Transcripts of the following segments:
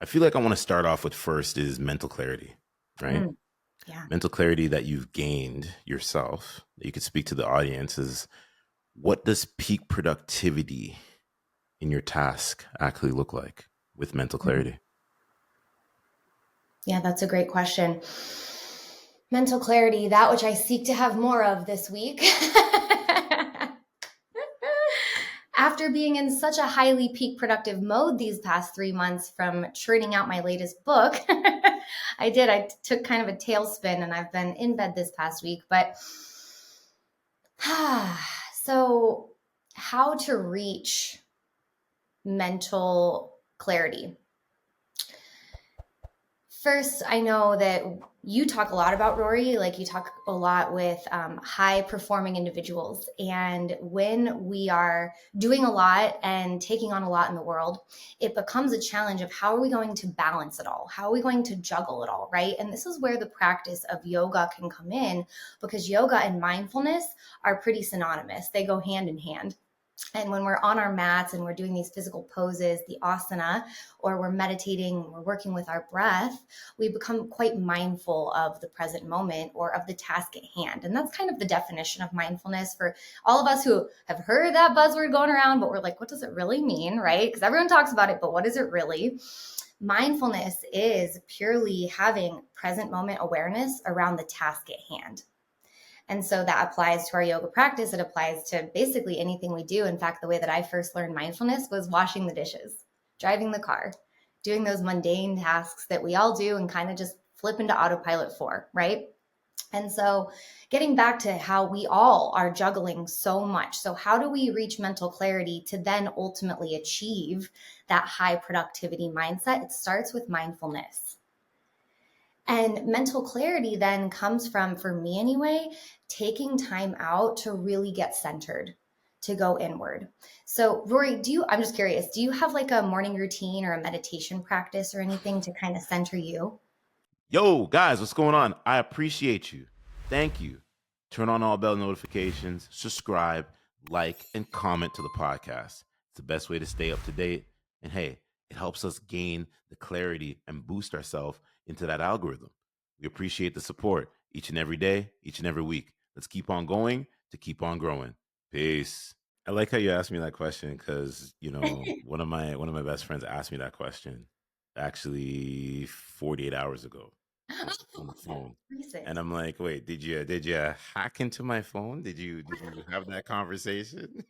I feel like I want to start off with first is mental clarity, right? Mm, yeah. Mental clarity that you've gained yourself, that you could speak to the audience is what does peak productivity in your task actually look like with mental Mm. clarity? Yeah, that's a great question. Mental clarity, that which I seek to have more of this week. After being in such a highly peak productive mode these past 3 months from churning out my latest book, I took kind of a tailspin and I've been in bed this past week. But so, how to reach mental clarity? First, I know that you talk a lot about Rory, like you talk a lot with high performing individuals. And when we are doing a lot and taking on a lot in the world, it becomes a challenge of how are we going to balance it all? How are we going to juggle it all, right? And this is where the practice of yoga can come in because yoga and mindfulness are pretty synonymous, they go hand in hand. And when we're on our mats and we're doing these physical poses, the asana, or we're meditating, we're working with our breath, we become quite mindful of the present moment or of the task at hand. And that's kind of the definition of mindfulness for all of us who have heard that buzzword going around, but we're like, what does it really mean, right? Because everyone talks about it, but what is it really? Mindfulness is purely having present moment awareness around the task at hand. And so that applies to our yoga practice. It applies to basically anything we do. In fact, the way that I first learned mindfulness was washing the dishes, driving the car, doing those mundane tasks that we all do and kind of just flip into autopilot for, right? And so getting back to how we all are juggling so much. So how do we reach mental clarity to then ultimately achieve that high productivity mindset? It starts with mindfulness. And mental clarity then comes from, for me anyway, taking time out to really get centered, to go inward. So, Rory, I'm just curious, do you have like a morning routine or a meditation practice or anything to kind of center you? Yo, guys, what's going on? I appreciate you. Thank you. Turn on all bell notifications, subscribe, like, and comment to the podcast. It's the best way to stay up to date. And hey, it helps us gain the clarity and boost ourselves into that algorithm. We appreciate the support each and every day, each and every week. Let's keep on going to keep on growing. Peace. I like how you asked me that question because one of my best friends asked me that question actually 48 hours ago on the phone. And Recent. I'm like, wait, did you hack into my phone? Did you have that conversation?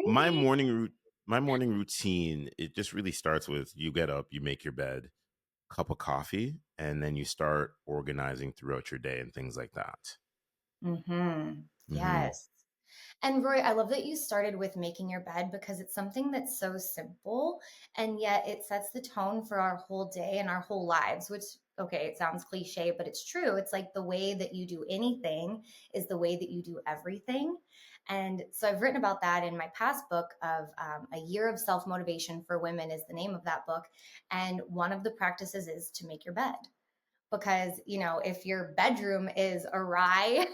my Crazy. morning route my morning routine, it just really starts with you get up, you make your bed, cup of coffee, and then you start organizing throughout your day and things like that. Mm-hmm. Hmm. Yes. And Roy, I love that you started with making your bed because it's something that's so simple and yet it sets the tone for our whole day and our whole lives, which, okay, it sounds cliche, but it's true. It's like the way that you do anything is the way that you do everything. And so I've written about that in my past book of A Year of Self Motivation for Women is the name of that book. And one of the practices is to make your bed because if your bedroom is awry,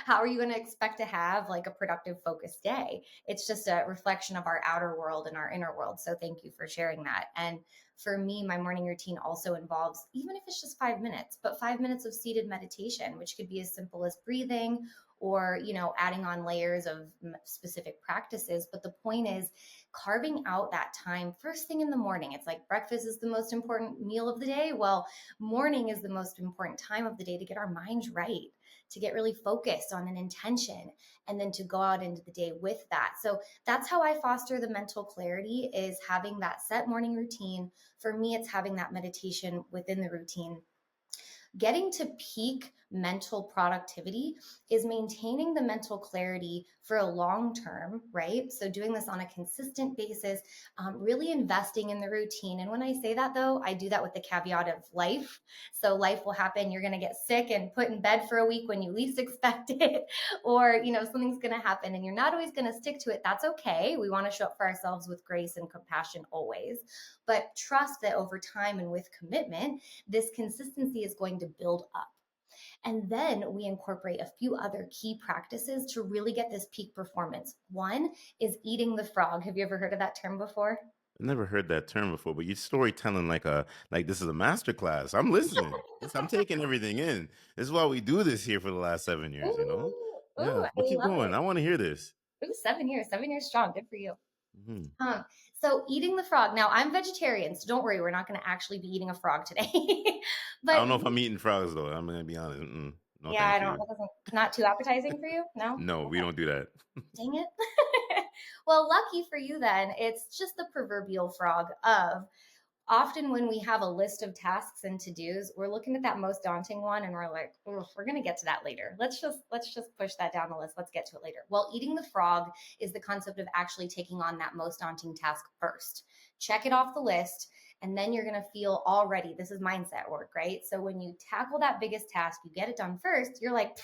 how are you going to expect to have like a productive focused day? It's just a reflection of our outer world and our inner world. So thank you for sharing that. And for me, my morning routine also involves, even if it's just 5 minutes, but 5 minutes of seated meditation, which could be as simple as breathing or adding on layers of specific practices. But the point is carving out that time first thing in the morning. It's like breakfast is the most important meal of the day. Well, morning is the most important time of the day to get our minds right, to get really focused on an intention, and then to go out into the day with that. So that's how I foster the mental clarity, is having that set morning routine. For me, it's having that meditation within the routine. Getting to peak mental productivity is maintaining the mental clarity for a long term, right? So doing this on a consistent basis, really investing in the routine. And when I say that though, I do that with the caveat of life. So life will happen. You're going to get sick and put in bed for a week when you least expect it, or, something's going to happen and you're not always going to stick to it. That's okay. We want to show up for ourselves with grace and compassion always, but trust that over time and with commitment, this consistency is going to build up. And then we incorporate a few other key practices to really get this peak performance. One is eating the frog. Have you ever heard of that term before? I've never heard that term before, but you're storytelling like this is a master class. I'm listening. I'm taking everything in. This is why we do this here for the last 7 years, you know? Ooh, ooh, Yeah. I But keep love going. it. I want to hear this. Ooh, 7 years, 7 years strong. Good for you. Mhm. So eating the frog. Now I'm vegetarian, so don't worry, we're not going to actually be eating a frog today. I But don't know if I'm eating frogs though. I'm gonna be honest. No, yeah, thank I don't. you. That doesn't. Not too appetizing for you. No. No, we Okay. don't do that. Dang it. Well, lucky for you then, it's just the proverbial frog of often when we have a list of tasks and to-dos, we're looking at that most daunting one and we're like, "Ugh, we're going to get to that later. Let's just push that down the list. Let's get to it later." Well, eating the frog is the concept of actually taking on that most daunting task first. Check it off the list, and then you're going to feel already, this is mindset work, right? So when you tackle that biggest task, you get it done first, you're like,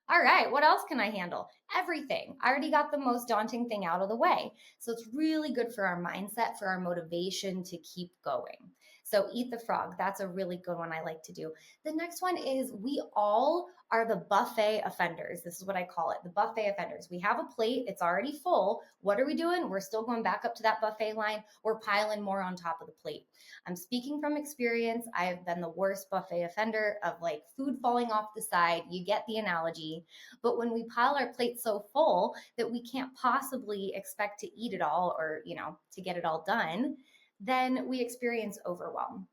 all right, what else can I handle? Everything. I already got the most daunting thing out of the way. So it's really good for our mindset, for our motivation to keep going. So eat the frog. That's a really good one I like to do. The next one is we all are the buffet offenders. This is what I call it, the buffet offenders. We have a plate, it's already full. What are we doing? We're still going back up to that buffet line. We're piling more on top of the plate. I'm speaking from experience. I have been the worst buffet offender of like food falling off the side. You get the analogy. But when we pile our plate so full that we can't possibly expect to eat it all or, to get it all done, then we experience overwhelm.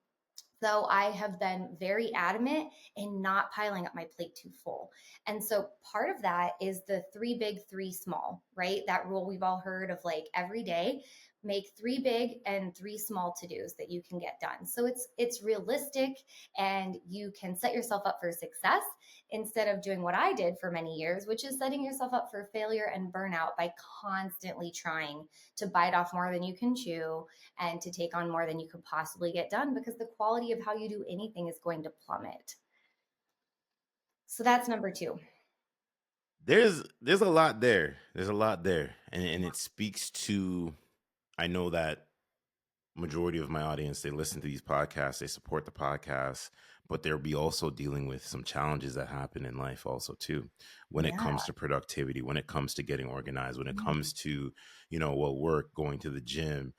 So I have been very adamant in not piling up my plate too full. And so part of that is the three big, three small, right? That rule we've all heard of, like, every day make three big and three small to-dos that you can get done. So it's realistic, and you can set yourself up for success instead of doing what I did for many years, which is setting yourself up for failure and burnout by constantly trying to bite off more than you can chew and to take on more than you could possibly get done, because the quality of how you do anything is going to plummet. So that's number two. There's a lot there. There's a lot there. And it speaks to, I know that majority of my audience, they listen to these podcasts, they support the podcast, but they'll be also dealing with some challenges that happen in life also too, when it Yeah. comes to productivity, when it comes to getting organized, when it comes to, work, going to the gym,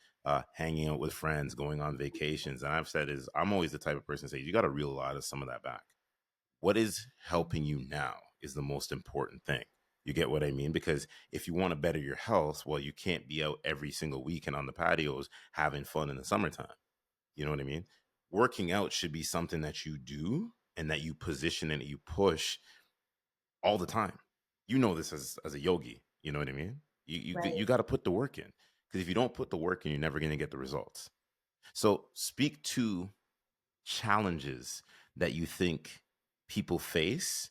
hanging out with friends, going on vacations. And I've said is I'm always the type of person to say you got to reel a lot of some of that back. What is helping you now is the most important thing. You get what I mean? Because if you want to better your health, well, you can't be out every single weekend on the patios having fun in the summertime. You know what I mean? Working out should be something that you do and that you position and that you push all the time. You know this as a yogi. You know what I mean? You Right. got to put the work in, because if you don't put the work in, you're never going to get the results. So speak to challenges that you think people face,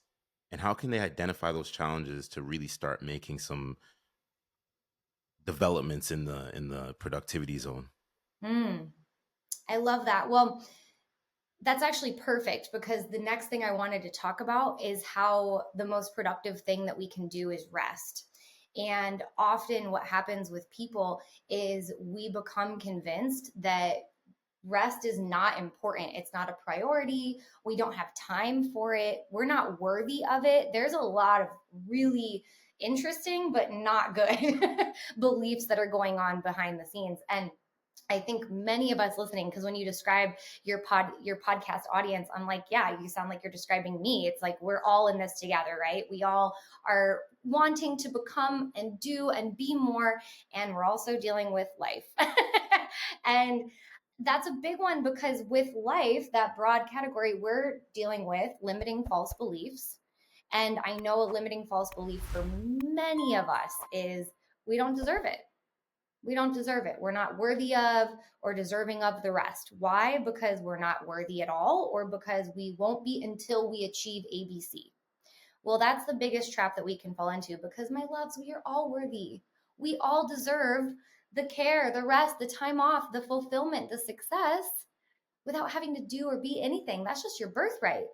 and how can they identify those challenges to really start making some developments in the productivity zone. I love that. Well, that's actually perfect, because the next thing I wanted to talk about is how the most productive thing that we can do is rest. And often what happens with people is we become convinced that rest is not important. It's not a priority. We don't have time for it. We're not worthy of it. There's a lot of really interesting but not good beliefs that are going on behind the scenes. And I think many of us listening, because when you describe your podcast audience, I'm like, yeah, you sound like you're describing me. It's like we're all in this together, right? We all are wanting to become and do and be more, and we're also dealing with life. And that's a big one, because with life, that broad category, we're dealing with limiting false beliefs. And I know a limiting false belief for many of us is we don't deserve it. We don't deserve it. We're not worthy of or deserving of the rest. Why? Because we're not worthy at all, or because we won't be until we achieve ABC. Well, that's the biggest trap that we can fall into, because, my loves, we are all worthy. We all deserve the care, the rest, the time off, the fulfillment, the success, without having to do or be anything. That's just your birthright.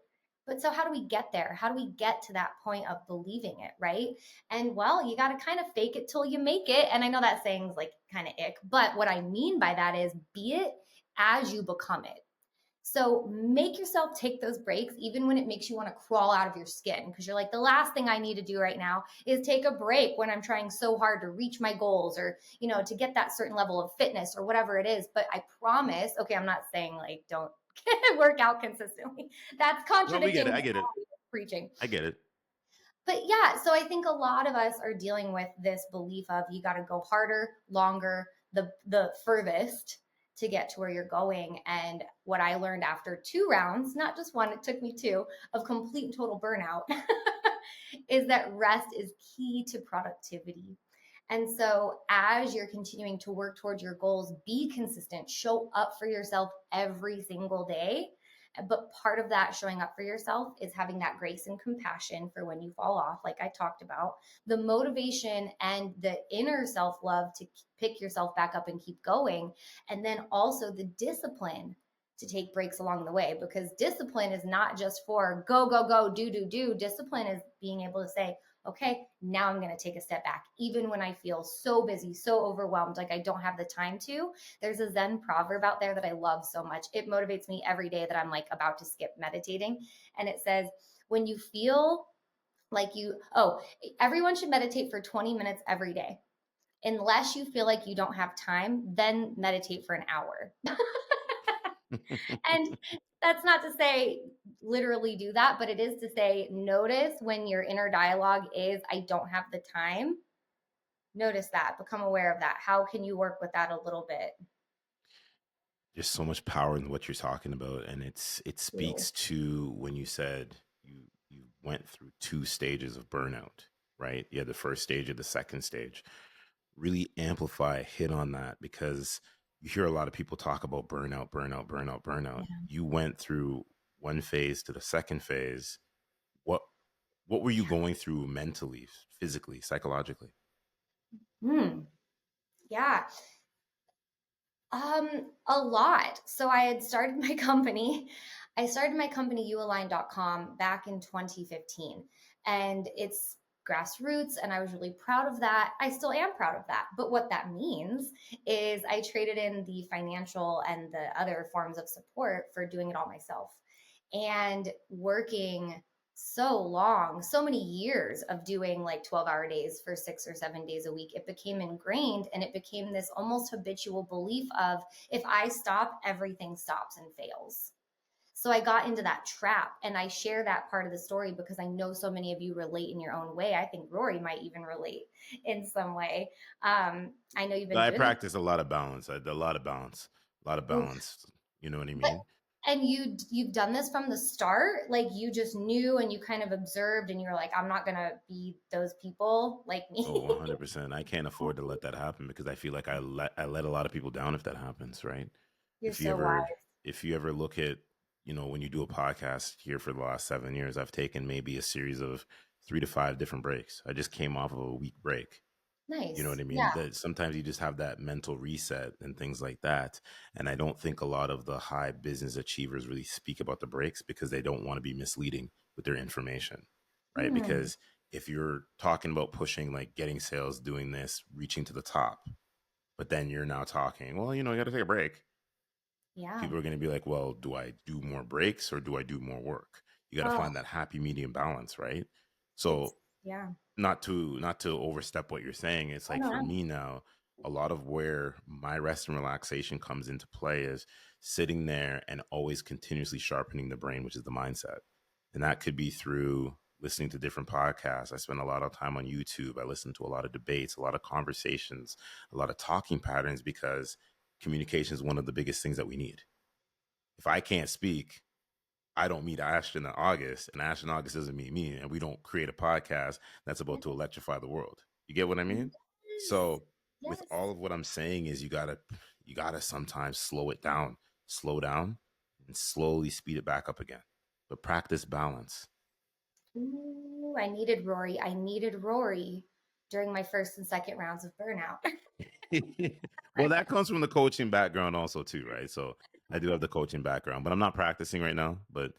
But so how do we get there? How do we get to that point of believing it, right? And well, you got to kind of fake it till you make it. And I know that saying's like kind of ick, but what I mean by that is be it as you become it. So make yourself take those breaks, even when it makes you want to crawl out of your skin, because you're like, the last thing I need to do right now is take a break when I'm trying so hard to reach my goals, or, to get that certain level of fitness or whatever it is. But I promise, okay, I'm not saying like don't work out consistently. That's No, we get contradicting it. I get it. preaching. I get it. But yeah, so I think a lot of us are dealing with this belief of you got to go harder, longer, the furthest to get to where you're going. And what I learned after 2 rounds, not just one, it took me 2, of complete and total burnout, is that rest is key to productivity. And so, as you're continuing to work towards your goals, be consistent, show up for yourself every single day. But part of that showing up for yourself is having that grace and compassion for when you fall off, like I talked about, the motivation and the inner self love to pick yourself back up and keep going. And then also the discipline to take breaks along the way, because discipline is not just for go, go, go, do, do, do. Discipline is being able to say, okay, now I'm going to take a step back, even when I feel so busy, so overwhelmed, like I don't have the time to. There's a Zen proverb out there that I love so much. It motivates me every day that I'm like about to skip meditating. And it says, when you feel like everyone should meditate for 20 minutes every day. Unless you feel like you don't have time, then meditate for an hour. And that's not to say literally do that, but it is to say notice when your inner dialogue is, I don't have the time. Notice that, become aware of that. How can you work with that a little bit? There's so much power in what you're talking about, and it Ooh. speaks to when you said you went through 2 stages of burnout, right? You had the first stage and the second stage. Really amplify, hit on that, because you hear a lot of people talk about burnout, burnout, burnout, burnout. Yeah. You went through one phase to the second phase. What what were you going through mentally, physically, psychologically? Yeah. A lot. So I had started my company. I started my company YouAligned.com back in 2015. And it's grassroots, and I was really proud of that. I still am proud of that. But what that means is I traded in the financial and the other forms of support for doing it all myself. And working so long, so many years of doing like 12-hour days for 6 or 7 days a week, it became ingrained, and it became this almost habitual belief of, if I stop, everything stops and fails. So I got into that trap, and I share that part of the story because I know so many of you relate in your own way. I think Rory might even relate in some way. I know you've been I doing this. practice a lot of balance. A lot of balance. A lot of Oof. balance. You know what I But mean? and you've done this from the start, like you just knew and you kind of observed, and you were like, I'm not gonna be those people like Oh, me. 100%. I can't afford to let that happen, because I feel like I let a lot of people down if that happens, right? You're If you so ever wise. if you ever look at, when you do a podcast here for the last 7 years, I've taken maybe a series of 3 to 5 different breaks. I just came off of a week break. You know Nice. what I mean? Yeah. That sometimes you just have that mental reset and things like that. And I don't think a lot of the high business achievers really speak about the breaks, because they don't want to be misleading with their information, right? Hmm. Because if you're talking about pushing, like getting sales, doing this, reaching to the top, but then you're now talking, well, you got to take a break. Yeah. People are going to be like, well, do I do more breaks or do I do more work? You got to Oh, find that happy medium balance, right? it's So yeah. not to overstep what you're saying, it's Oh like, no, for no. me now, a lot of where my rest and relaxation comes into play is sitting there and always continuously sharpening the brain, which is the mindset. And that could be through listening to different podcasts. I spend a lot of time on YouTube. I listen to a lot of debates, a lot of conversations, a lot of talking patterns, because communication is one of the biggest things that we need. If I can't speak, I don't meet Ashton in August, and Ashton August doesn't meet me, and we don't create a podcast that's about to electrify the world. You get what I mean? Yes. So with Yes. all of what I'm saying is, you gotta sometimes slow down, and slowly speed it back up again. But practice balance. Ooh, I needed Rory during my first and second rounds of burnout. Well, that comes from the coaching background also too, right? So I do have the coaching background, but I'm not practicing right now. But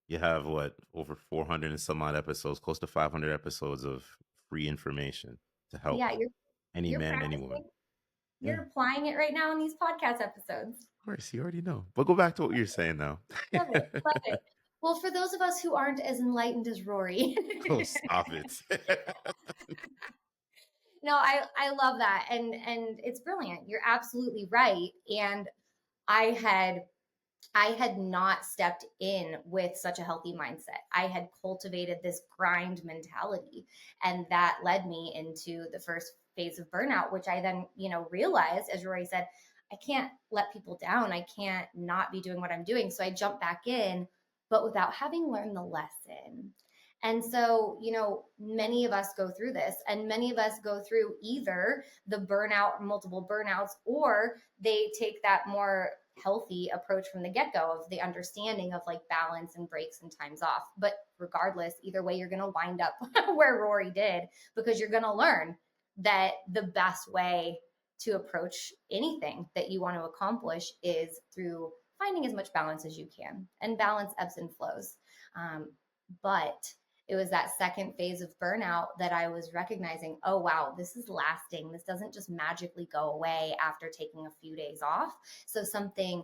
you have what, over 400 and some odd episodes, close to 500 episodes of free information to help Yeah, any you're man, any woman. practicing. Yeah, You're applying it right now in these podcast episodes. course, you already know. But go back to what you're saying now. Love it. Love it. Well, for those of us who aren't as enlightened as Rory, Oh, stop it. no, I love that, and it's brilliant. You're absolutely right. And I had I had not stepped in with such a healthy mindset. I had cultivated this grind mentality, and that led me into the first phase of burnout, which I then, realized, as Rory said, I can't let people down. I can't not be doing what I'm doing. So I jumped back in, but without having learned the lesson. And so, many of us go through this, and many of us go through either the burnout, multiple burnouts, or they take that more healthy approach from the get-go of the understanding of like balance and breaks and times off. But regardless, either way, you're going to wind up where Rory did, because you're going to learn that the best way to approach anything that you want to accomplish is through finding as much balance as you can. And balance ebbs and flows. But it was that second phase of burnout that I was recognizing, oh, wow, this is lasting. This doesn't just magically go away after taking a few days off. So something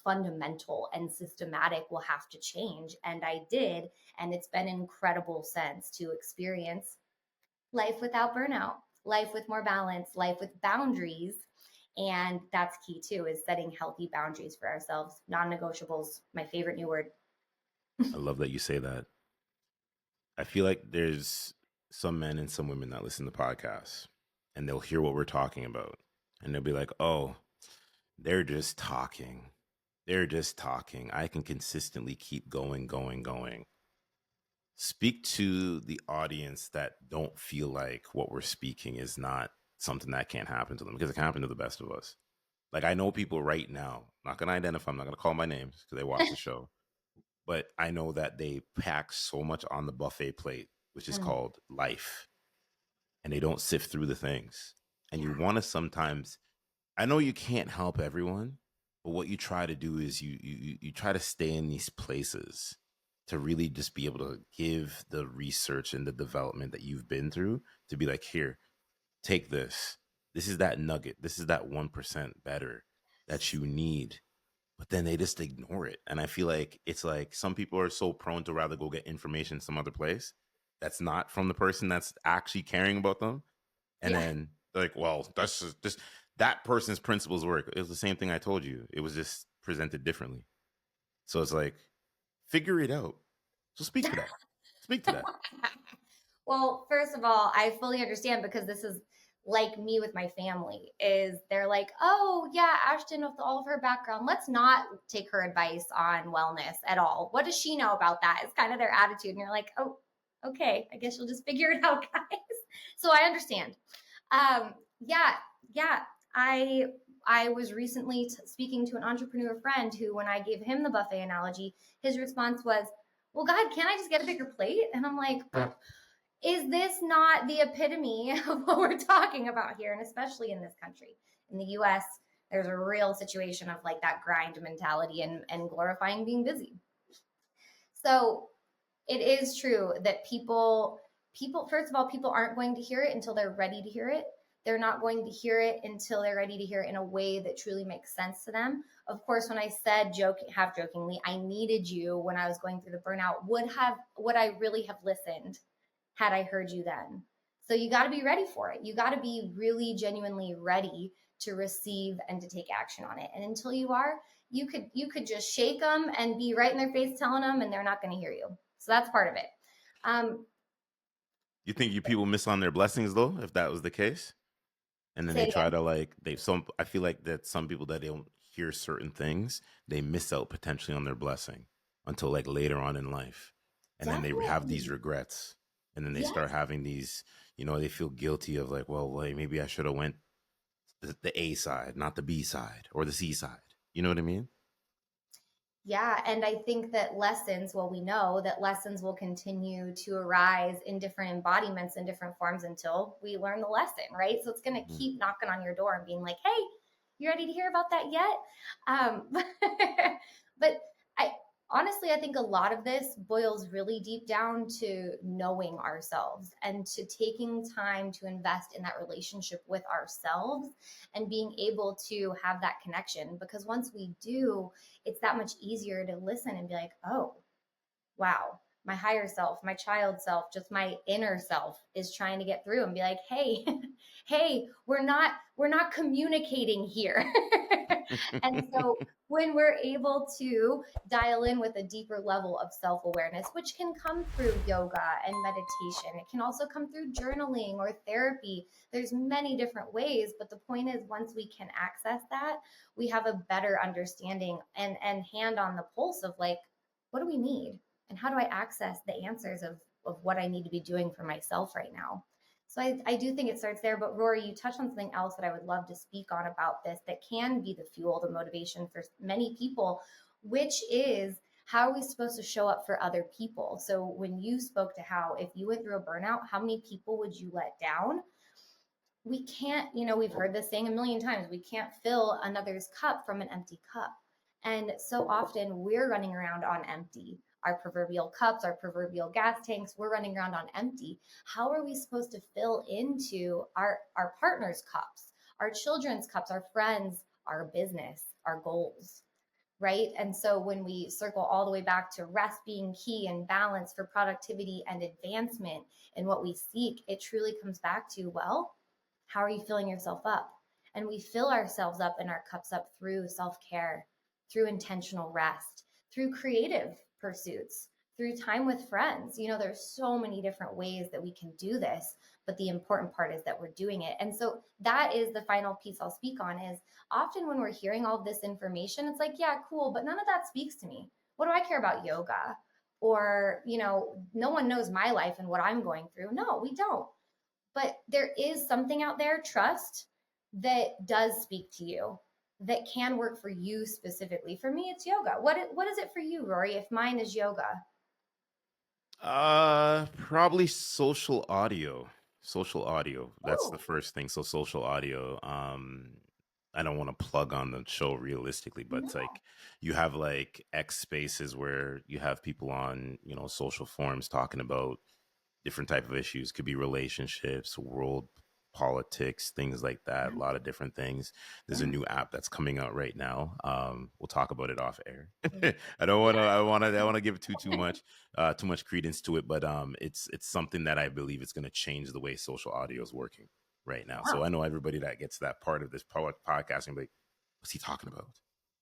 fundamental and systematic will have to change. And I did. And it's been an incredible sense to experience life without burnout, life with more balance, life with boundaries. And that's key too, is setting healthy boundaries for ourselves. Non-negotiables, my favorite new word. I love that you say that. I feel like there's some men and some women that listen to podcasts and they'll hear what we're talking about and they'll be like, oh, they're just talking. They're just talking. I can consistently keep going, going, going. Speak to the audience that don't feel like what we're speaking is not something that can't happen to them, because it can happen to the best of us. Like, I know people right now, not going to identify, I'm not going to call my names because they watch the show, but I know that they pack so much on the buffet plate, which is Mm, called life, and they don't sift through the things. And you yeah. want to sometimes, I know you can't help everyone, but what you try to do is you try to stay in these places to really just be able to give the research and the development that you've been through, to be like, here, take this. This is that nugget. This is that 1% better that you need. But then they just ignore it. And I feel like it's like some people are so prone to rather go get information some other place that's not from the person that's actually caring about them. And Yeah. then they're like, well, that's just that person's principles work. It was the same thing I told you. It was just presented differently. So it's like, figure it out. So speak to that. Speak to that. Well, first of all, I fully understand, because this is like me with my family, is they're like, oh yeah, Ashton, with all of her background, let's not take her advice on wellness at all. What does she know about that? It's kind of their attitude. And you're like, oh, okay, I guess you'll just figure it out, guys. So I understand. Yeah, yeah. I I was recently speaking to an entrepreneur friend who, when I gave him the buffet analogy, his response was, well, God, can't I just get a bigger plate? And I'm like, is this not the epitome of what we're talking about here? And especially in this country, in the US, there's a real situation of like that grind mentality and glorifying being busy. So it is true that people first of all, people aren't going to hear it until they're ready to hear it. They're not going to hear it until they're ready to hear it in a way that truly makes sense to them. Of course, when I said half jokingly, I needed you when I was going through the burnout, would I really have listened had I heard you then? So you got to be ready for it. You got to be really genuinely ready to receive and to take action on it. And until you are, you could just shake them and be right in their face telling them, and they're not going to hear you. So that's part of it. Um, You think you people miss on their blessings though, if that was the case? And then Say they it try again. to like they some I feel like that some people that don't hear certain things, they miss out potentially on their blessing until like later on in life. And then they have these Definitely. regrets. And then they Yes. start having these, they feel guilty of like, well, like maybe I should have went the A side, not the B side or the C side. You know what I mean? Yeah. And I think that we know that lessons will continue to arise in different embodiments and different forms until we learn the lesson, right? So it's going to Mhm. keep knocking on your door and being like, hey, you ready to hear about that yet? Um, but I honestly, I think a lot of this boils really deep down to knowing ourselves and to taking time to invest in that relationship with ourselves and being able to have that connection. Because once we do, it's that much easier to listen and be like, oh, wow, my higher self, my child self, just my inner self is trying to get through and be like, hey, hey, we're not communicating here. And so when we're able to dial in with a deeper level of self-awareness, which can come through yoga and meditation, it can also come through journaling or therapy. There's many different ways, but the point is once we can access that, we have a better understanding and hand on the pulse of like, what do we need? And how do I access the answers of what I need to be doing for myself right now? So I do think it starts there. But Rory, you touched on something else that I would love to speak on about this that can be the fuel, the motivation for many people, which is how are we supposed to show up for other people? So when you spoke to how if you went through a burnout, how many people would you let down? We can't, we've heard this saying a million times, we can't fill another's cup from an empty cup. And so often we're running around on empty. Our proverbial cups, our proverbial gas tanks, we're running around on empty. How are we supposed to fill into our partner's cups, our children's cups, our friends, our business, our goals? Right. And so when we circle all the way back to rest being key and balance for productivity and advancement in what we seek, it truly comes back to, well, how are you filling yourself up? And we fill ourselves up and our cups up through self care, through intentional rest, through creative pursuits, through time with friends. There's so many different ways that we can do this, but the important part is that we're doing it. And so that is the final piece I'll speak on is often when we're hearing all of this information, it's like, yeah, cool, but none of that speaks to me. What do I care about yoga? Or, no one knows my life and what I'm going through. No, we don't. But there is something out there, trust, that does speak to you, that can work for you specifically. For me, it's yoga. What is it for you, Rory, if mine is yoga? Probably social audio. Social audio. That's the Oh, first thing. So social audio. I don't want to plug on the show realistically, but it's no. like you have like X spaces where you have people on, social forums talking about different type of issues. Could be relationships, world politics, things like that. A lot of different things. There's a Yeah. new app that's coming out right now. We'll talk about it off air. Yeah. I don't want to. Yeah. I want to give it too much credence to it. But it's something that I believe it's going to change the way social audio is working right now. So Wow. I know everybody that gets that part of this podcast and be like, what's he talking about?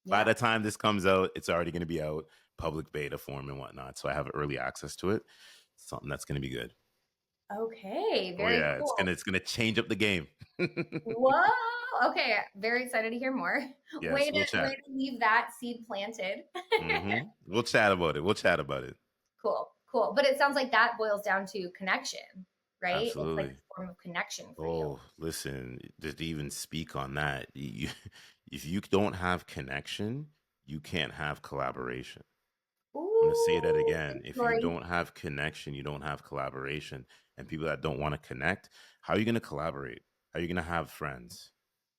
By Yeah. the time this comes out, it's already going to be out, public beta form and whatnot. So I have early access to it. Something that's going to be good. Okay. Oh Very yeah, it's cool. gonna it's gonna change up the game. Whoa. Okay. Very excited to hear more. Yes, we'll Way chat. to leave that seed planted. We'll chat about it. We'll chat about it. Cool. Cool. But it sounds like that boils down to connection, right? It's like Absolutely. a form of connection for you. Oh, listen, to even speak on that, if you don't have connection, you can't have collaboration. I'm going to say that Ooh, again. thanks, If you Lori. don't have connection, you don't have collaboration. And people that don't want to connect, how are you going to collaborate? How are you going to have friends?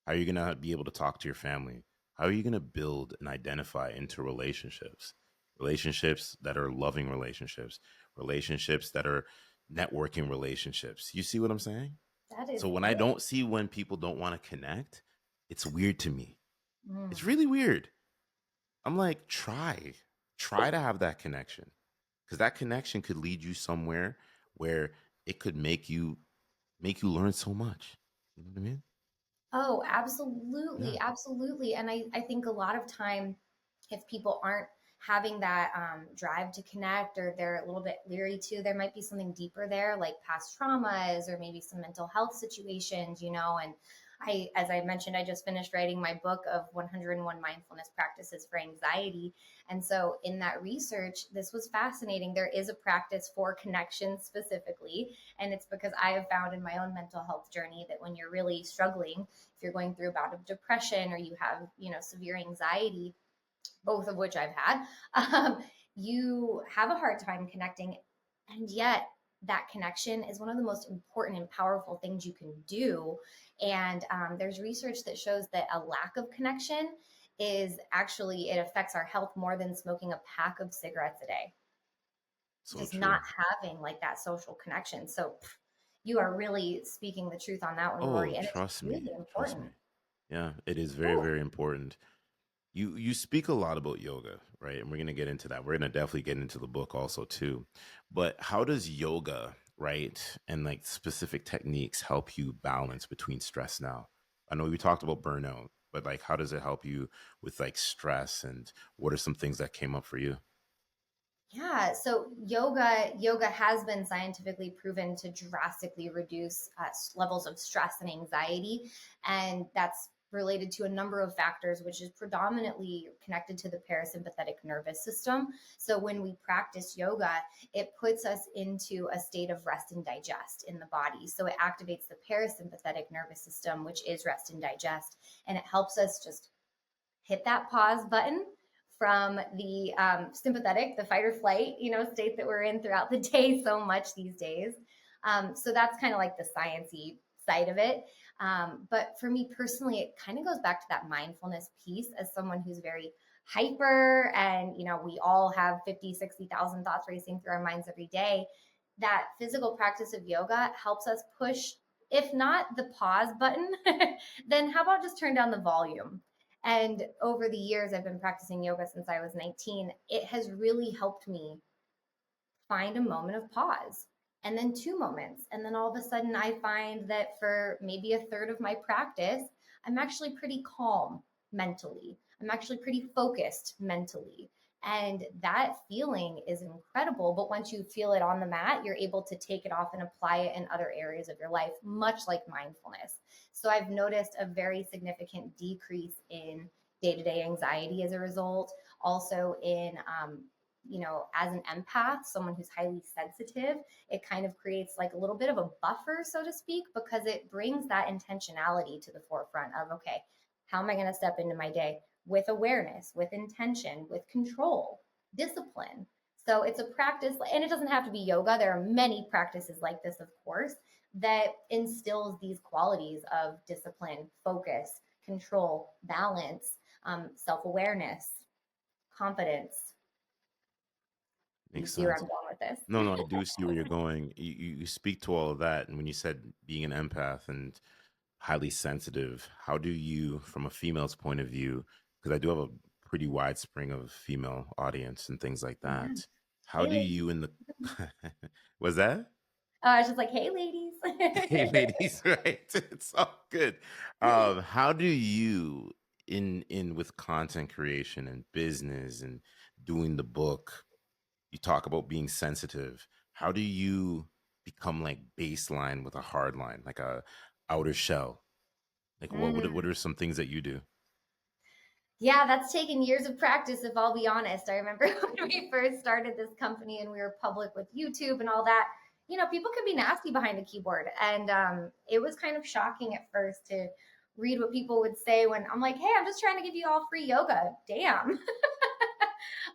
How are you going to be able to talk to your family? How are you going to build and identify into relationships? Relationships that are loving relationships, relationships that are networking relationships. You see what I'm saying? That is So when I it. don't see when people don't want to connect, it's weird to me. It's Mm. really weird. I'm like, try to have that connection because that connection could lead you somewhere where it could make you learn so much. You know what I mean? Oh, Yeah. absolutely. Absolutely. And I think a lot of time, if people aren't having that drive to connect or they're a little bit leery too, there might be something deeper there, like past traumas or maybe some mental health situations, and as I mentioned, I just finished writing my book of 101 mindfulness practices for anxiety. And so in that research, this was fascinating. There is a practice for connection specifically. And it's because I have found in my own mental health journey that when you're really struggling, if you're going through a bout of depression or you have, severe anxiety, both of which I've had, you have a hard time connecting. And yet, that connection is one of the most important and powerful things you can do. And there's research that shows that a lack of connection is actually, it affects our health more than smoking a pack of cigarettes a day. So Just true. not having like that social connection. So you are really speaking the truth on that one, Oh, Rory. And it's trust me. really Trust me. important. Yeah, it is very, Whew. very important. You speak a lot about yoga, right? And we're going to get into that. We're going to definitely get into the book also too. But how does yoga, right, and like specific techniques help you balance between stress now? I know we talked about burnout, but like how does it help you with like stress, and what are some things that came up for you? Yeah, so yoga has been scientifically proven to drastically reduce levels of stress and anxiety, and that's related to a number of factors, which is predominantly connected to the parasympathetic nervous system. So when we practice yoga, it puts us into a state of rest and digest in the body. So it activates the parasympathetic nervous system, which is rest and digest, and it helps us just hit that pause button from the sympathetic, the fight or flight, state that we're in throughout the day so much these days. So that's kind of like the sciencey side of it. But for me personally, it kind of goes back to that mindfulness piece as someone who's very hyper, and we all have 50, 60,000 thoughts racing through our minds every day. That physical practice of yoga helps us push, if not the pause button, then how about just turn down the volume? And over the years, I've been practicing yoga since I was 19. It has really helped me find a moment of pause, and then two moments. And then all of a sudden, I find that for maybe a third of my practice, I'm actually pretty calm mentally. I'm actually pretty focused mentally. And that feeling is incredible. But once you feel it on the mat, you're able to take it off and apply it in other areas of your life, much like mindfulness. So I've noticed a very significant decrease in day to day anxiety as a result, also in as an empath, someone who's highly sensitive, it kind of creates like a little bit of a buffer, so to speak, because it brings that intentionality to the forefront of, okay, how am I going to step into my day with awareness, with intention, with control, discipline? So it's a practice, and it doesn't have to be yoga. There are many practices like this, of course, that instills these qualities of discipline, focus, control, balance, self awareness, confidence. You Makes see where sense. I'm going with this? No, no, I do see where you're going. You speak to all of that, and when you said being an empath and highly sensitive, how do you, from a female's point of view, because I do have a pretty wide spring of female audience and things like Yeah. that. How Hey, do ladies. you in the was that? I was just like, hey, ladies. Hey ladies, right? It's all good. How do you in with content creation and business and doing the book, you talk about being sensitive. How do you become like baseline with a hard line, like a outer shell? Like what Mm. are some things that you do? Yeah, that's taken years of practice, if I'll be honest. I remember when we first started this company and we were public with YouTube and all that, people could be nasty behind a keyboard. And it was kind of shocking at first to read what people would say when I'm like, hey, I'm just trying to give you all free yoga. Damn.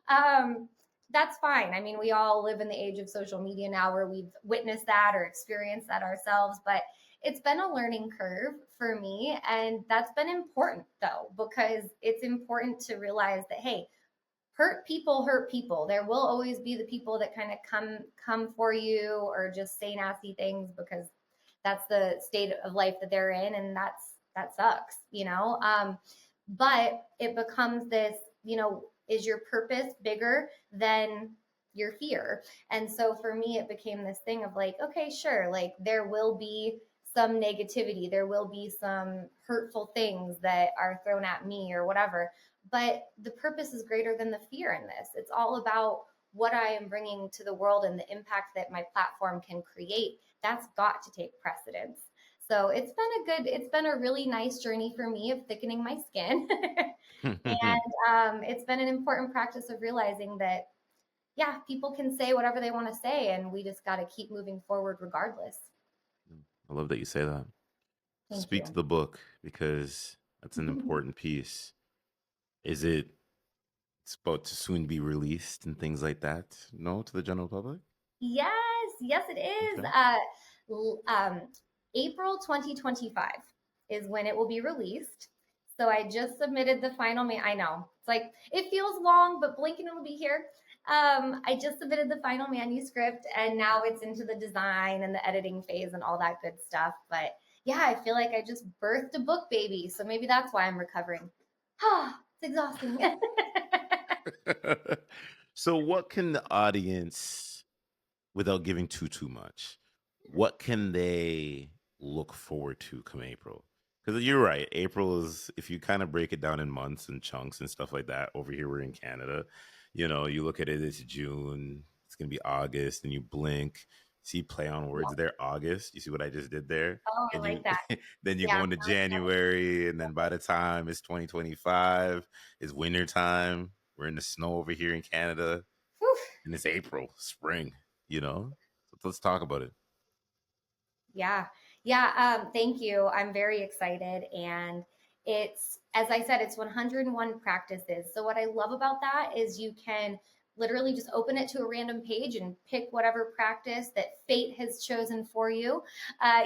um, that's fine. I mean, we all live in the age of social media now where we've witnessed that or experienced that ourselves, but it's been a learning curve for me. And that's been important though, because it's important to realize that, hey, hurt people hurt people. There will always be the people that kind of come for you or just say nasty things because that's the state of life that they're in, and that sucks. But it becomes this, is your purpose bigger than your fear? And so for me, it became this thing of like, okay, sure, like there will be some negativity, there will be some hurtful things that are thrown at me or whatever, but the purpose is greater than the fear in this. It's all about what I am bringing to the world and the impact that my platform can create. That's got to take precedence. So it's been a really nice journey for me of thickening my skin. And it's been an important practice of realizing that, yeah, people can say whatever they want to say, and we just got to keep moving forward regardless. I love that you say that. Thank Speak to you. the book because that's an important piece. Is it it's about to soon be released and things like that? No, to the general public? Yes, it is. Okay. April 2025 is when it will be released. So I just submitted the final I know. It's like it feels long, but blink and it'll be here. I just submitted the final manuscript and now it's into the design and the editing phase and all that good stuff. But yeah, I feel like I just birthed a book baby. So maybe that's why I'm recovering. It's exhausting. So, what can the audience, without giving too much, what can they look forward to come April? Because you're right, April is, if you kind of break it down in months and chunks and stuff like that. Over here, we're in Canada. You look at it, it's June, it's gonna be August, and you blink, see play on words there, August. You see what I just did there? Oh, I And like you that. then you Yeah. go into January, and then by the time it's 2025, it's winter time. We're in the snow over here in Canada, Whew. and it's April, spring. So let's talk about it. Yeah. Yeah. Thank you. I'm very excited. And it's, as I said, it's 101 practices. So, what I love about that is you can literally just open it to a random page and pick whatever practice that fate has chosen for you.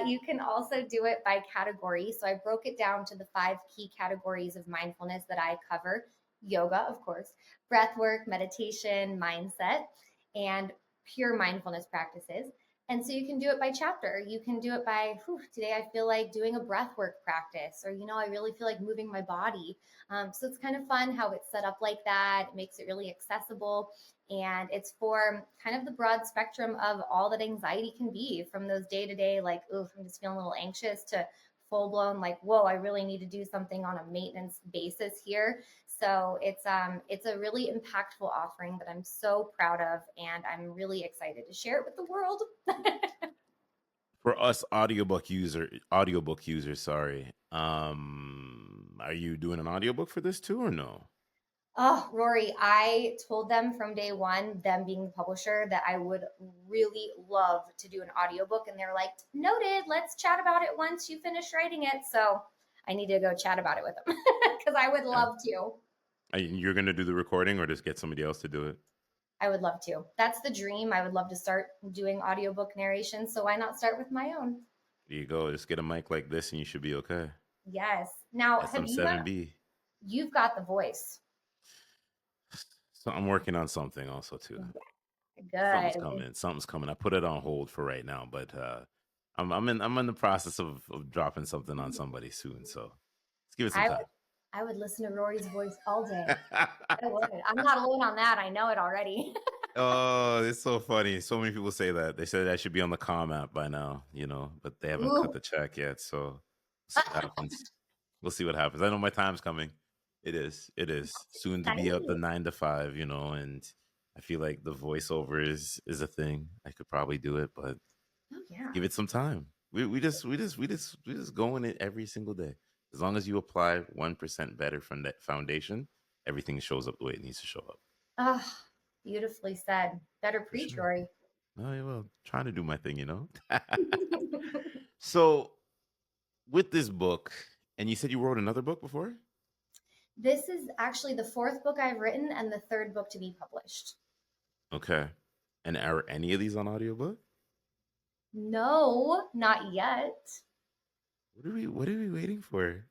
You can also do it by category. So, I broke it down to the 5 key categories of mindfulness that I cover: yoga, of course, breath work, meditation, mindset, and pure mindfulness practices. And so you can do it by chapter. You can do it by, today I feel like doing a breath work practice, or, I really feel like moving my body. So it's kind of fun how it's set up like that. It makes it really accessible. And it's for kind of the broad spectrum of all that anxiety can be, from those day to day, like, ooh, I'm just feeling a little anxious, to full blown, like, whoa, I really need to do something on a maintenance basis here. So it's a really impactful offering that I'm so proud of, and I'm really excited to share it with the world. For us audiobook users, sorry. Are you doing an audiobook for this too or no? Oh, Rory, I told them from day one, them being the publisher, that I would really love to do an audiobook. And they're like, noted, let's chat about it once you finish writing it. So I need to go chat about it with them because I would Yeah. love to. You're gonna do the recording or just get somebody else to do it? I would love to. That's the dream. I would love to start doing audiobook narration. So why not start with my own? There you go. Just get a mic like this and you should be okay. Yes. Now, SM7B. you've got the voice. So I'm working on something also too. Something's Good. coming. Something's coming. I put it on hold for right now, but I'm in the process of dropping something on somebody soon. So let's give it some I time. would I would listen to Rory's voice all day. I would. I'm not alone on that. I know it already. Oh, it's so funny. So many people say that. They said I should be on the Calm app by now, but they haven't cut Ooh. the check yet. So we'll see what happens. We'll see what happens. I know my time's coming. It is. It is soon to be up the Exciting. 9 to 5. And I feel like the voiceover is a thing. I could probably do it, but Oh yeah. give it some time. We just going it every single day. As long as you apply 1% better from that foundation, everything shows up the way it needs to show up. Oh, beautifully said. Better For preach, sure. Rory. Oh, yeah, well, trying to do my thing. So, with this book, and you said you wrote another book before? This is actually the 4th book I've written and the 3rd book to be published. Okay. And are any of these on audiobook? No, not yet. What are we waiting for?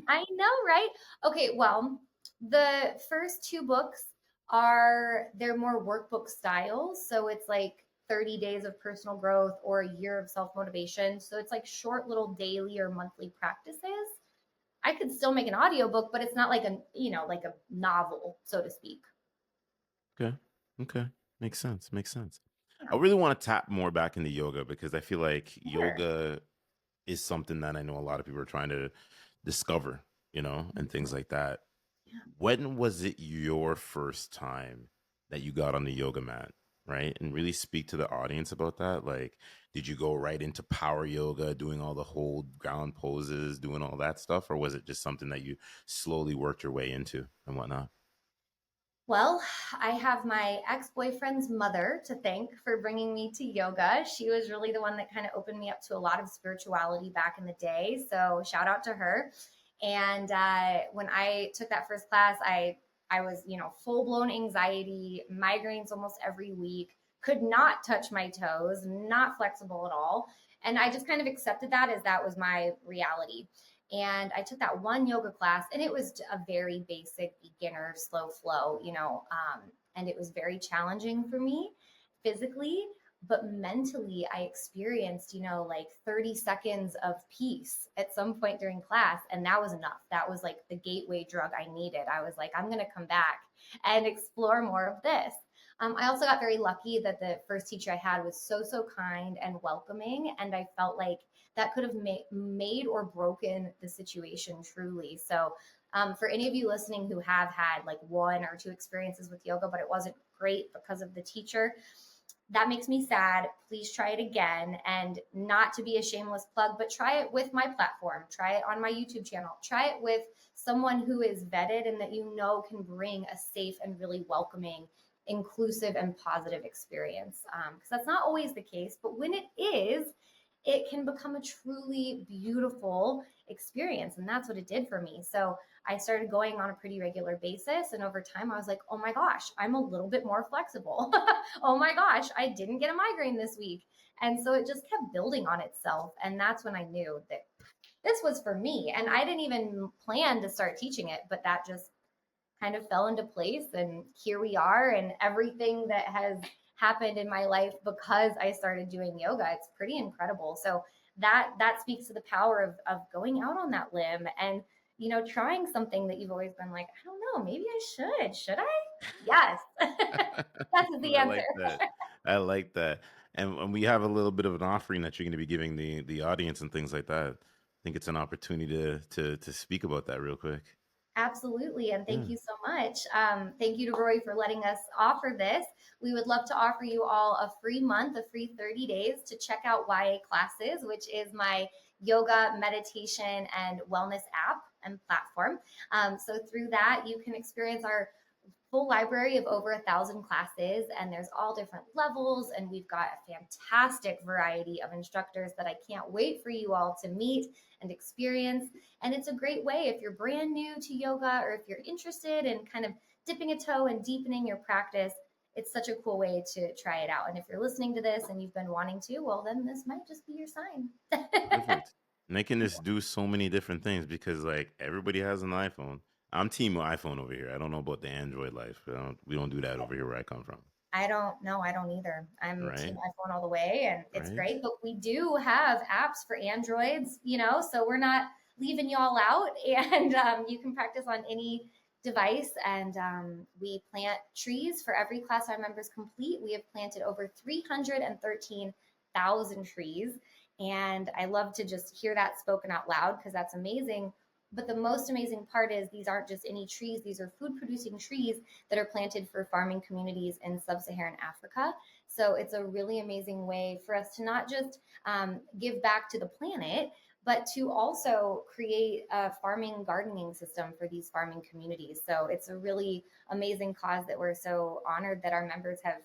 I know, right? Okay, well, the first 2 books they're more workbook style. So it's like 30 days of personal growth or a year of self-motivation. So it's like short little daily or monthly practices. I could still make an audiobook, but it's not like like a novel, so to speak. Okay. Okay. Makes sense. Makes sense. I Yeah, really want to tap more back into yoga because I feel like sure. yoga is something that I know a lot of people are trying to discover, and things like that. Yeah. When was it your first time that you got on the yoga mat, right? And really speak to the audience about that. Like, did you go right into power yoga, doing all the hold ground poses, doing all that stuff? Or was it just something that you slowly worked your way into and whatnot? Well, I have my ex boyfriend's mother to thank for bringing me to yoga. She was really the one that kind of opened me up to a lot of spirituality back in the day. So, shout out to her. And when I took that first class, I was, full blown anxiety, migraines almost every week, could not touch my toes, not flexible at all. And I just kind of accepted that as that was my reality. And I took that one yoga class, and it was a very basic beginner slow flow, and it was very challenging for me physically, but mentally I experienced, like 30 seconds of peace at some point during class. And that was enough. That was like the gateway drug I needed. I was like, I'm going to come back and explore more of this. I also got very lucky that the first teacher I had was so kind and welcoming. And I felt like that could have made or broken the situation truly. So, for any of you listening who have had like one or two experiences with yoga, but it wasn't great because of the teacher, that makes me sad. Please try it again. And not to be a shameless plug, but try it with my platform, try it on my YouTube channel, try it with someone who is vetted and that can bring a safe and really welcoming, inclusive, and positive experience. Because that's not always the case, but when it is, it can become a truly beautiful experience. And that's what it did for me. So I started going on a pretty regular basis. And over time, I was like, oh my gosh, I'm a little bit more flexible. Oh my gosh, I didn't get a migraine this week. And so it just kept building on itself. And that's when I knew that this was for me. And I didn't even plan to start teaching it, but that just kind of fell into place. And here we are. And everything that has happened in my life because I started doing yoga, it's pretty incredible. So that speaks to the power of going out on that limb and trying something that you've always been like, I don't know, maybe I should I? Yes. That's the I answer. like that. I like that. And we have a little bit of an offering that you're going to be giving the audience and things like that. I think it's an opportunity to speak about that real quick. Absolutely. And Yeah. thank you so much. Thank you to Rory for letting us offer this. We would love to offer you all a free month, a free 30 days to check out YA Classes, which is my yoga, meditation, and wellness app and platform. So through that, you can experience our full library of over 1,000 classes, and there's all different levels, and we've got a fantastic variety of instructors that I can't wait for you all to meet and experience. And it's a great way if you're brand new to yoga or if you're interested in kind of dipping a toe and deepening your practice. It's such a cool way to try it out. And if you're listening to this and you've been wanting to, well, then this might just be your sign. Perfect. And they can just do so many different things because like everybody has an iPhone. I'm team iPhone over here. I don't know about the Android life. We don't do that over here where I come from. I don't know. I don't either. I'm team Right? iPhone all the way, and it's Right? great. But we do have apps for Androids, so we're not leaving y'all out. And you can practice on any device. And we plant trees for every class our members complete. We have planted over 313,000 trees. And I love to just hear that spoken out loud because that's amazing. But the most amazing part is these aren't just any trees, these are food producing trees that are planted for farming communities in sub-Saharan Africa. So it's a really amazing way for us to not just give back to the planet, but to also create a farming gardening system for these farming communities. So it's a really amazing cause that we're so honored that our members have,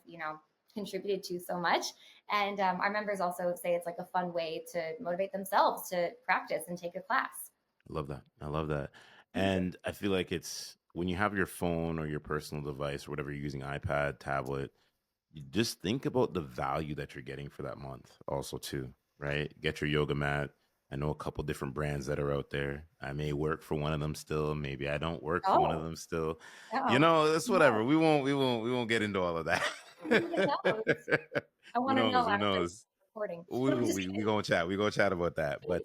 contributed to so much. And our members also say it's like a fun way to motivate themselves to practice and take a class. I love that. I love that. Thank you. And I feel like it's when you have your phone or your personal device or whatever you're using, iPad, tablet, you just think about the value that you're getting for that month also too, right? Get your yoga mat. I know a couple different brands that are out there. I may work for one of them still. Maybe I don't work for one of Oh, them still. oh, It's no. whatever. We won't get into all of that. Who even knows? I Who want to know knows? Who after this knows? recording. We No, I'm just we kidding. gonna chat. We gonna chat about that. But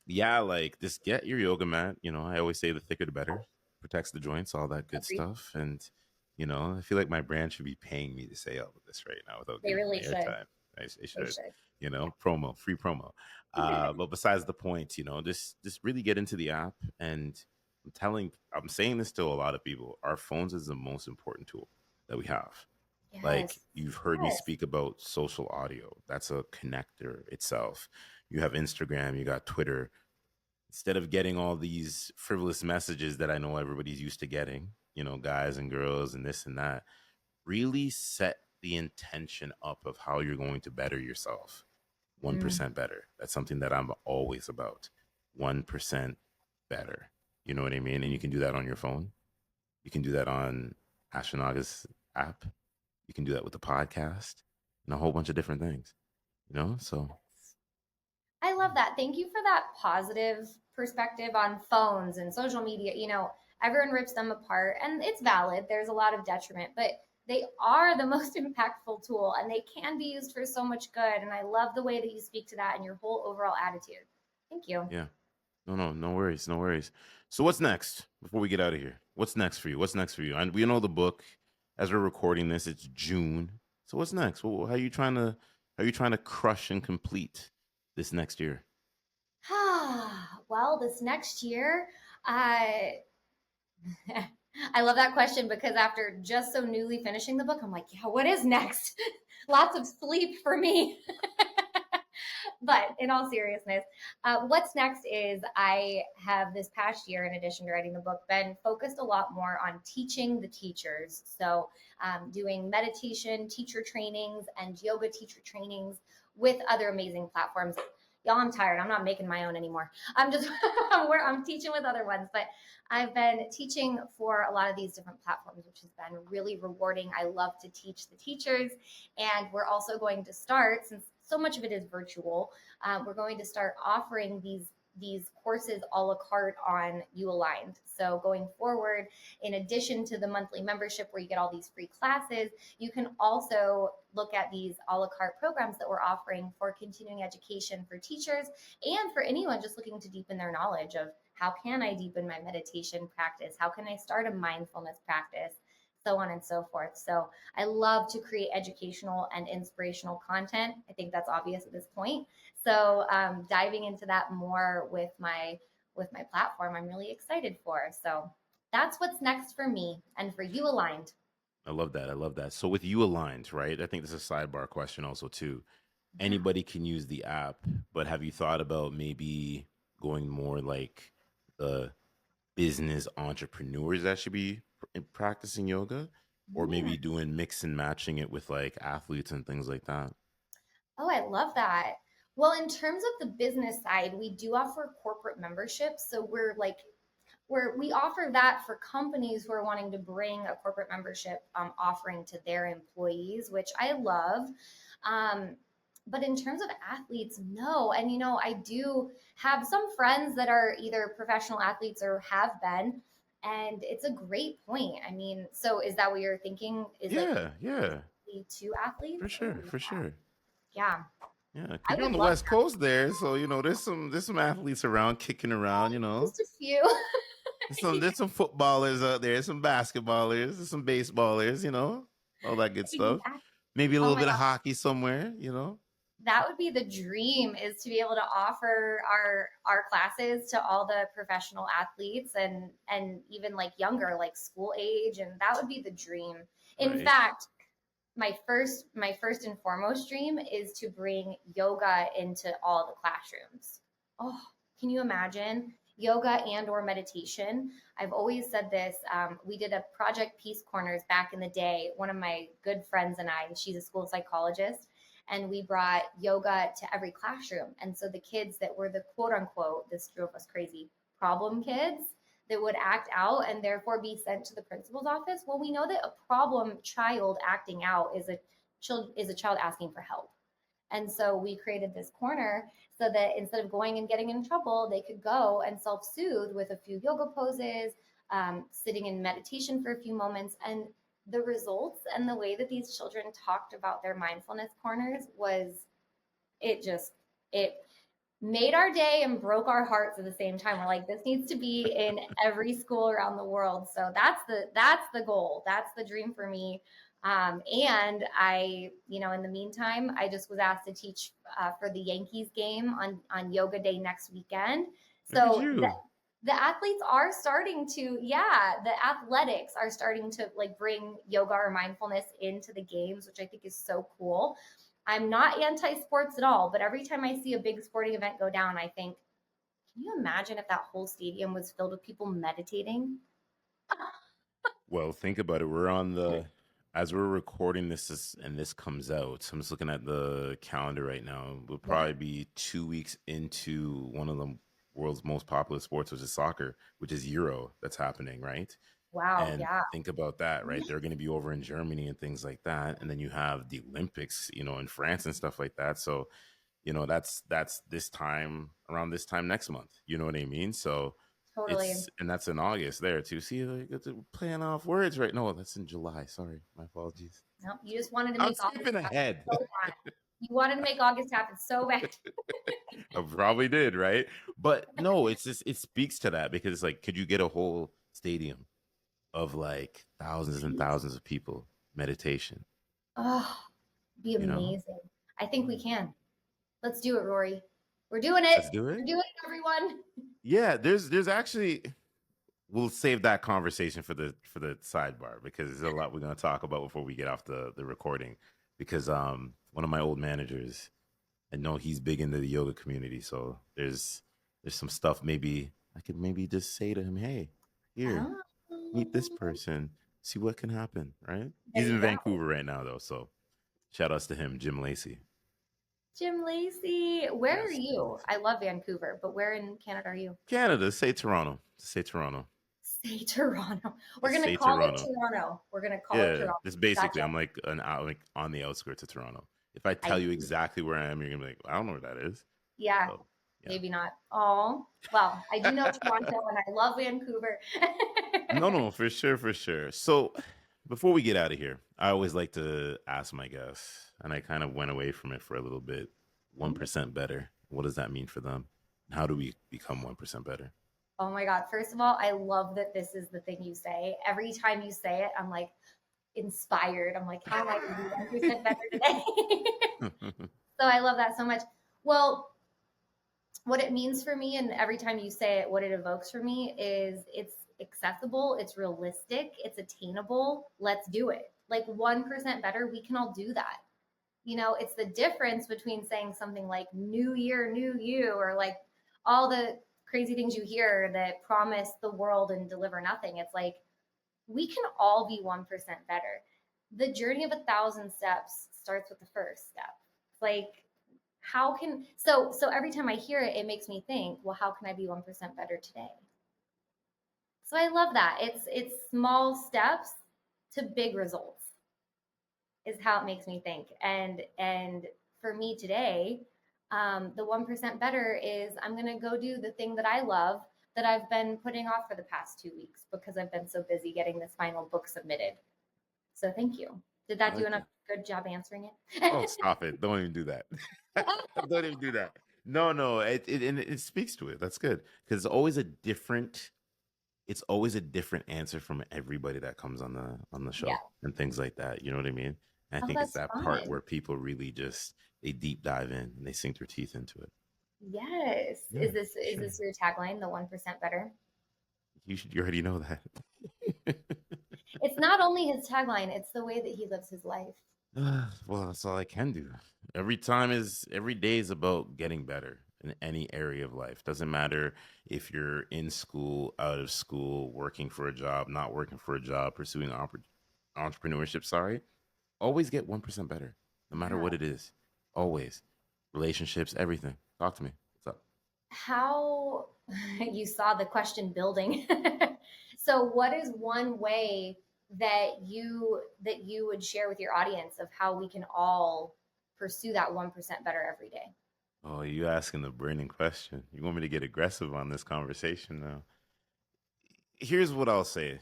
yeah, like just get your yoga mat. I always say the thicker the better. Protects the joints, all that good Agreed. stuff. And I feel like my brand should be paying me to say all of this right now without They giving them really should. airtime. I They should, should. promo, free promo. But besides the point, just really get into the app. And I'm saying this to a lot of people. Our phones is the most important tool that we have. Like Yes. you've heard me Yes. speak about social audio. That's a connector itself. You have Instagram, you got Twitter. Instead of getting all these frivolous messages that I know everybody's used to getting, guys and girls and this and that, really set the intention up of how you're going to better yourself. Mm. 1% better. That's something that I'm always about. 1% better. You know what I mean? And you can do that on your phone. You can do that on Ashton August app. You can do that with the podcast and a whole bunch of different things, So I love that. Thank you for that positive perspective on phones and social media. Everyone rips them apart, and it's valid. There's a lot of detriment, but they are the most impactful tool, and they can be used for so much good. And I love the way that you speak to that and your whole overall attitude. Thank you. Yeah. No worries, no worries. So what's next before we get out of here? What's next for you? What's next for you? And we know the book. As we're recording this, it's June. So what's next? How are you trying to crush and complete this next year? Well, this next year, I I love that question because after just so newly finishing the book, I'm like, yeah, what is next? Lots of sleep for me. But in all seriousness, what's next is I have this past year, in addition to writing the book, been focused a lot more on teaching the teachers. So, doing meditation teacher trainings and yoga teacher trainings with other amazing platforms. Y'all, I'm tired. I'm not making my own anymore. I'm just I'm teaching with other ones, but I've been teaching for a lot of these different platforms, which has been really rewarding. I love to teach the teachers, and we're also going to start, since so much of it is virtual, we're going to start offering these courses a la carte on YouAligned. So going forward, in addition to the monthly membership where you get all these free classes, you can also look at these a la carte programs that we're offering for continuing education for teachers and for anyone just looking to deepen their knowledge of how can I deepen my meditation practice? How can I start a mindfulness practice? So on and so forth. So I love to create educational and inspirational content. I think that's obvious at this point. So diving into that more with my platform, I'm really excited for. So that's what's next for me and for YouAligned. I love that. I love that. So with you aligned, right? I think this is a sidebar question also too. Anybody can use the app, but have you thought about maybe going more like the business entrepreneurs that should be practicing yoga, or Yeah. maybe doing mix and matching it with like athletes and things like that? Oh, I love that. Well, in terms of the business side, we do offer corporate memberships. So we offer that for companies who are wanting to bring a corporate membership offering to their employees, which I love. Um, but in terms of athletes, no. And I do have some friends that are either professional athletes or have been. And it's a great point. I mean, so is that what you're thinking? Is like Yeah, yeah, two athletes? for Oh, sure, for sure. yeah. Yeah, I because you're on would the love West Coast there, so there's some athletes around kicking around. just a few. There's some footballers out there, some basketballers, there's some baseballers. All that good stuff. Exactly. Maybe a Oh little my bit of God. hockey somewhere. That would be the dream, is to be able to offer our classes to all the professional athletes and even like younger, like school age, and that would be the dream. In Right. fact, my first and foremost dream is to bring yoga into all the classrooms. Oh, can you imagine yoga and or meditation? I've always said this. We did a project Peace Corners back in the day. One of my good friends and I, she's a school psychologist, and we brought yoga to every classroom. And so the kids that were the quote unquote, this drove us crazy, problem kids that would act out and therefore be sent to the principal's office. Well, we know that a problem child acting out is a child asking for help. And so we created this corner so that instead of going and getting in trouble, they could go and self soothe with a few yoga poses, sitting in meditation for a few moments. And the results and the way that these children talked about their mindfulness corners it made our day and broke our hearts at the same time. We're like, this needs to be in every school around the world. So that's the goal. That's the dream for me. And in the meantime, I just was asked to teach for the Yankees game on Yoga Day next weekend. Look at So you. the athletes are starting to, yeah, the athletics are starting to like bring yoga or mindfulness into the games, which I think is so cool. I'm not anti sports at all, but every time I see a big sporting event go down, I think, can you imagine if that whole stadium was filled with people meditating? Well, think about it. As we're recording and this comes out. So I'm just looking at the calendar right now. We'll Yeah. probably be 2 weeks into one of the world's most popular sports, which is soccer, which is Euro that's happening, right? Wow. And Yeah. think about that, right? They're going to be over in Germany and things like that. And then you have the Olympics, in France and stuff like that. So that's this time, around this time next month. You know what I mean? So Totally. and that's in August there too. See, like, it's playing off words right. No, that's in July. Sorry, my apologies. No, you just wanted to I'm make August skipping happen ahead. so bad. You wanted to make August happen so bad. I probably did, right? But no, it's just, it speaks to that, because it's like, could you get a whole stadium of like thousands and Right? thousands of people meditation? Oh, be You know, amazing. I think we can. Let's do it, Rory. We're doing it. let's do it. We're doing it, everyone. Yeah, there's actually, we'll save that conversation for the sidebar, because there's a lot we're gonna talk about before we get off the recording. Because one of my old managers, I know he's big into the yoga community, so there's some stuff maybe I could maybe just say to him, hey, here, Oh, meet this person, see what can happen, right? there He's you in go. Vancouver right now though, so shout outs to him, Jim Lacey. Jim Lacey. Where are Yes, Jim you? Lacey. I love Vancouver, but where in Canada are you? Canada, say Toronto. Say Toronto. Say Toronto. We're Just going to say call it Toronto. Toronto. We're going to call it Yeah, Toronto. just basically, Gotcha. I'm like like on the outskirts of Toronto. If I tell I you exactly where I am, you're gonna be like, I don't know where that is. Yeah, So yeah. maybe not. Oh, well, I do know Toronto and I love Vancouver. No, no, for sure, for sure. So before we get out of here, I always like to ask my guests, and I kind of went away from it for a little bit. 1% better. What does that mean for them? How do we become 1% better? Oh my God. First of all, I love that this is the thing you say. Every time you say it, I'm like inspired. I'm like, how am I going to be 1% better today? So I love that so much. Well, what it means for me, and every time you say it, what it evokes for me is it's accessible, it's realistic, it's attainable. Let's do it. Like 1% better, we can all do that. It's the difference between saying something like new year, new you, or like all the crazy things you hear that promise the world and deliver nothing. It's like we can all be 1% better. The journey of 1,000 steps starts with the first step. Like how can so every time I hear it, it makes me think, well, how can I be 1% better today? So I love that. It's small steps to big results is how it makes me think. And for me today, the 1% better is I'm gonna go do the thing that I love that I've been putting off for the past 2 weeks because I've been so busy getting this final book submitted. So thank you. Did I that do like enough that. good job answering Oh, it? stop it! Don't even do that. Don't even do that. No, no, it speaks to it. That's good, because it's always a different answer from everybody that comes on the Yeah. show and things like that. You know what I mean? And I Oh, think it's that's that part fun. where people really just, they deep dive in and they sink their teeth into it. Yes. Yeah, Is this for is sure. this your tagline, the 1% better? You already know that. It's not only his tagline, it's the way that he lives his life. Well, that's all I can do. Every day is about getting better in any area of life. Doesn't matter if you're in school, out of school, working for a job, not working for a job, pursuing entrepreneurship. Sorry, always get 1% better, no matter Yeah. what it is. Always, relationships, everything. Talk to me. What's up? How you saw the question building. So what is one way that you would share with your audience of how we can all pursue that 1% better every day? Oh, you asking the burning question. You want me to get aggressive on this conversation now? Here's what I'll say: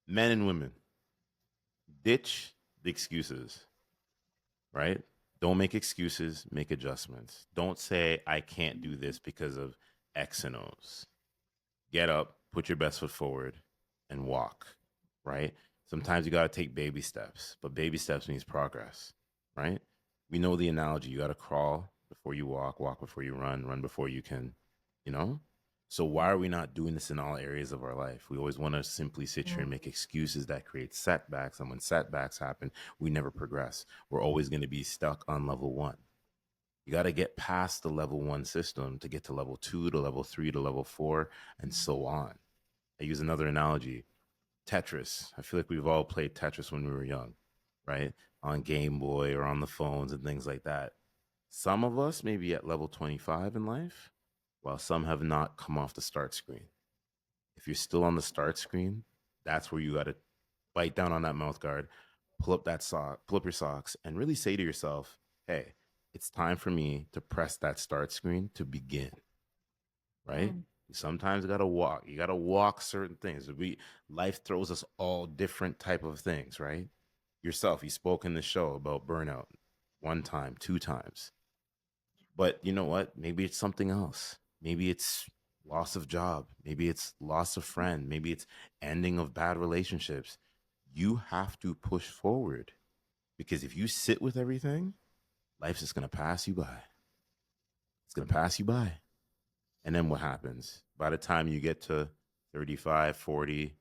men and women, ditch the excuses, right? Don't make excuses, make adjustments. Don't say, I can't do this because of X and O's. Get up, put your best foot forward, and walk, right? Sometimes you got to take baby steps, but baby steps means progress, right? We know the analogy: you got to crawl before you walk before you run before you can, you know? So why are we not doing this in all areas of our life? We always want to simply sit here and make excuses that create setbacks. And when setbacks happen, we never progress. We're always going to be stuck on level one. You got to get past the level one system to get to level two, to level three, to level four, and so on. I use another analogy: Tetris. I feel like we've all played Tetris when we were young, right? On Game Boy or on the phones and things like that. Some of us may be at level 25 in life, while some have not come off the start screen. If you're still on the start screen, that's where you got to bite down on that mouth guard, pull up your socks, and really say to yourself, hey, it's time for me to press that start screen to begin, right? Mm. Sometimes you gotta walk. You gotta walk certain things. Life throws us all different type of things, right? Yourself, you spoke in the show about burnout one time, two times. But you know what? Maybe it's something else. Maybe it's loss of job. Maybe it's loss of friend. Maybe it's ending of bad relationships. You have to push forward because if you sit with everything, life's just going to pass you by. It's going to pass you by. And then what happens? By the time you get to 35, 40,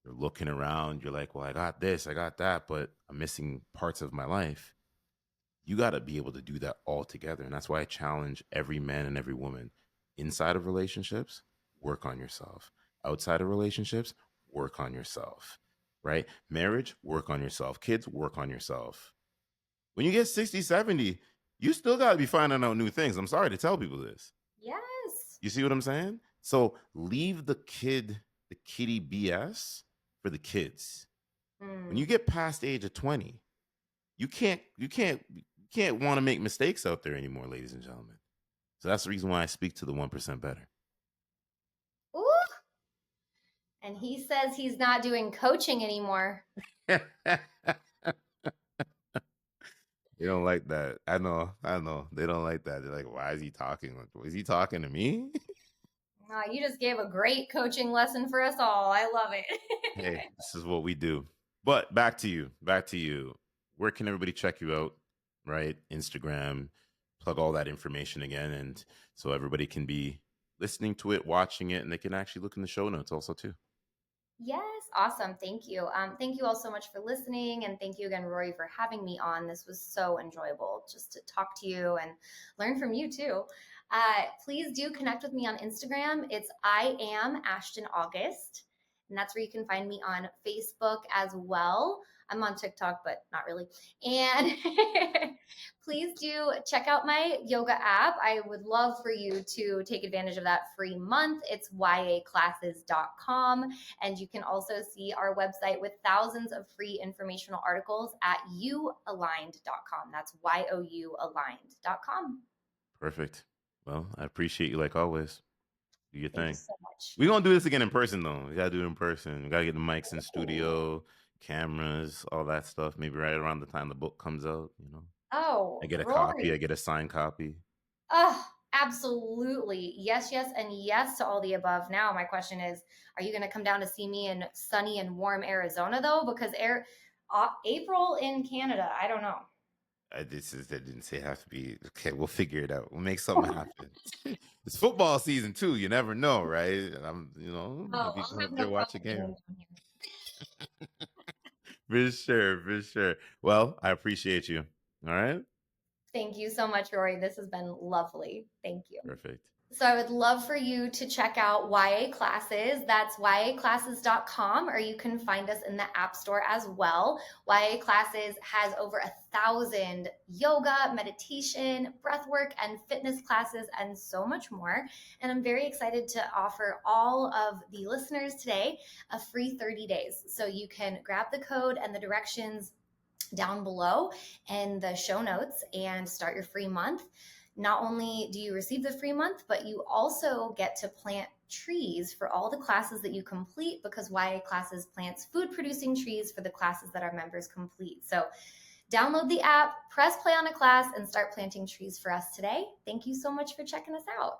you're looking around, you're like, well, I got this, I got that, but I'm missing parts of my life. You got to be able to do that all together. And that's why I challenge every man and every woman inside of relationships, work on yourself. Outside of relationships, work on yourself, right? Marriage, work on yourself. Kids, work on yourself. When you get 60, 70, you still got to be finding out new things. I'm sorry to tell people this. Yes. You see what I'm saying? So leave the kitty BS for the kids. When you Mm. get past the age of 20, you can't want to make mistakes out there anymore, ladies and gentlemen. So that's the reason why I speak to the 1% better. Ooh. And he says he's not doing coaching anymore. They don't like that. I know. They don't like that. They're like, why is he talking? Is he talking to me? You just gave a great coaching lesson for us all. I love it. Hey, this is what we do. But back to you. Back to you. Where can everybody check you out? Right? Instagram, plug all that information again. And so everybody can be listening to it, watching it, and they can actually look in the show notes also too. Yes, awesome. Thank you. Thank you all so much for listening. And thank you again, Rory, for having me on. This was so enjoyable just to talk to you and learn from you too. Please do connect with me on Instagram. It's I am Ashton August. And that's where you can find me on Facebook as well. I'm on TikTok, but not really. And please do check out my yoga app. I would love for you to take advantage of that free month. It's yaclasses.com. And you can also see our website with thousands of free informational articles at youaligned.com. That's youaligned.com. Perfect. Well, I appreciate you like always. Do your Thank you thing. so much. We're gonna do this again in person though. We gotta do it in person. We gotta get the mics in studio, cameras, all that stuff. Maybe right around the time the book comes out, I Oh, get a copy, I Rory. get a signed copy. Oh, absolutely. Yes, yes, and yes to all the above. Now, my question is, are you going to come down to see me in sunny and warm Arizona, though? Because April in Canada, I don't know. I didn't say it has to be okay. We'll figure it out. We'll make something happen. It's football season too. You never know, right? And Oh, maybe I'll come have up there no watch a problem game. being down here. For sure, for sure. Well, I appreciate you. All right. Thank you so much, Rory. This has been lovely. Thank you. Perfect. So I would love for you to check out YA Classes. That's yaclasses.com, or you can find us in the App Store as well. YA Classes has over 1,000 yoga, meditation, breathwork, and fitness classes, and so much more. And I'm very excited to offer all of the listeners today a free 30 days. So you can grab the code and the directions down below in the show notes and start your free month. Not only do you receive the free month, but you also get to plant trees for all the classes that you complete, because YA Classes plants food producing trees for the classes that our members complete. So download the app, press play on a class, and start planting trees for us today. Thank you so much for checking us out.